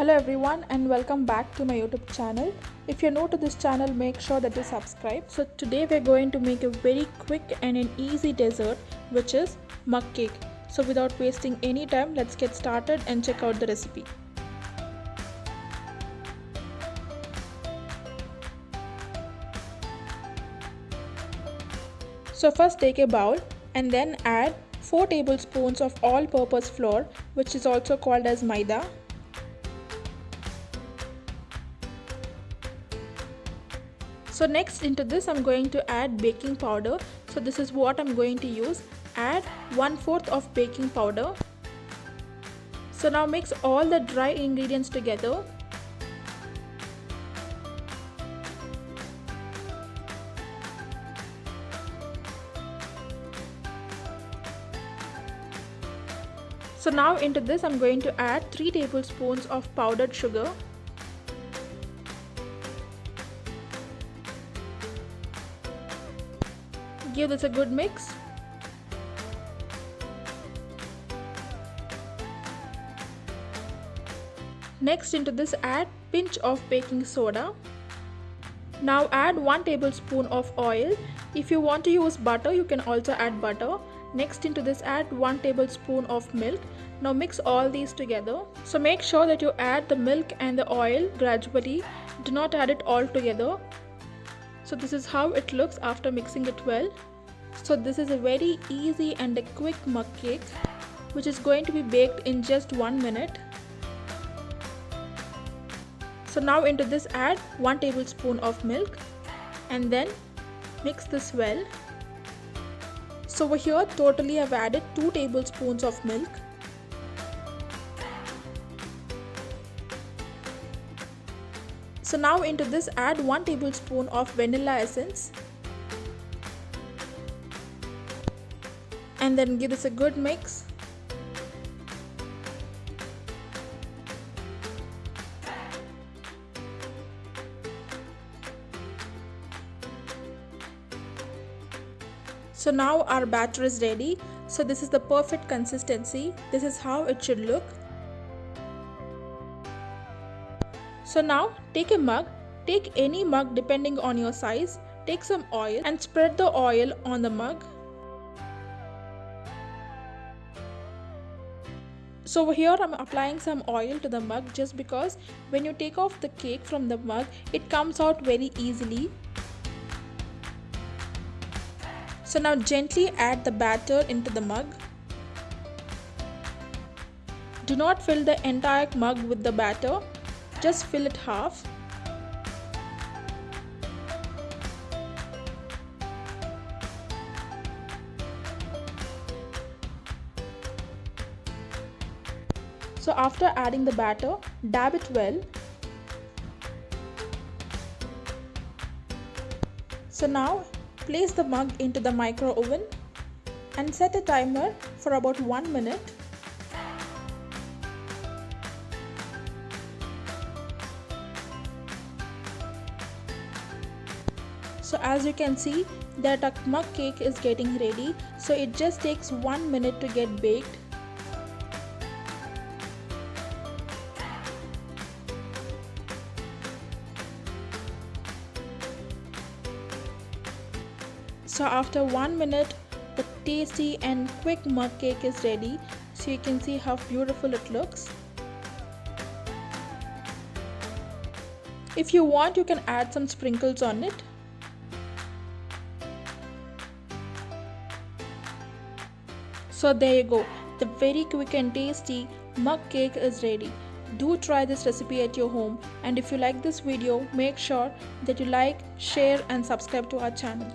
Hello everyone and welcome back to my YouTube channel. If you're new to this channel, make sure that you subscribe. So today we're going to make a very quick and an easy dessert, which is mug cake. So without wasting any time, let's get started and check out the recipe. So first take a bowl and then add 4 tablespoons of all-purpose flour, which is also called as maida. So next into this I'm going to add baking powder. So this is what I'm going to use. Add 1/4 of baking powder. So now mix all the dry ingredients together. So now into this I'm going to add 3 tablespoons of powdered sugar. Give this a good mix. Next into this add pinch of baking soda. Now add 1 tablespoon of oil. If you want to use butter, you can also add butter. Next into this add 1 tablespoon of milk. Now mix all these together. So make sure that you add the milk and the oil gradually. Do not add it all together. So this is how it looks after mixing it well. So this is a very easy and a quick mug cake, which is going to be baked in just 1 minute. So now into this add 1 tablespoon of milk and then mix this well. So over here totally I've added 2 tablespoons of milk. So now into this add 1 tablespoon of vanilla essence. And then give this a good mix. So now our batter is ready. So this is the perfect consistency. This is how it should look. So now take a mug. Take any mug depending on your size. Take some oil and spread the oil on the mug. So over here I'm applying some oil to the mug just because when you take off the cake from the mug, it comes out very easily. So now gently add the batter into the mug. Do not fill the entire mug with the batter, just fill it half. So after adding the batter, dab it well. So now place the mug into the micro oven and set a timer for about 1 minute. So as you can see that our mug cake is getting ready. So it just takes 1 minute to get baked. So after 1 minute, the tasty and quick mug cake is ready. So you can see how beautiful it looks. If you want, you can add some sprinkles on it. So there you go. The very quick and tasty mug cake is ready. Do try this recipe at your home. And if you like this video, make sure that you like, share and subscribe to our channel.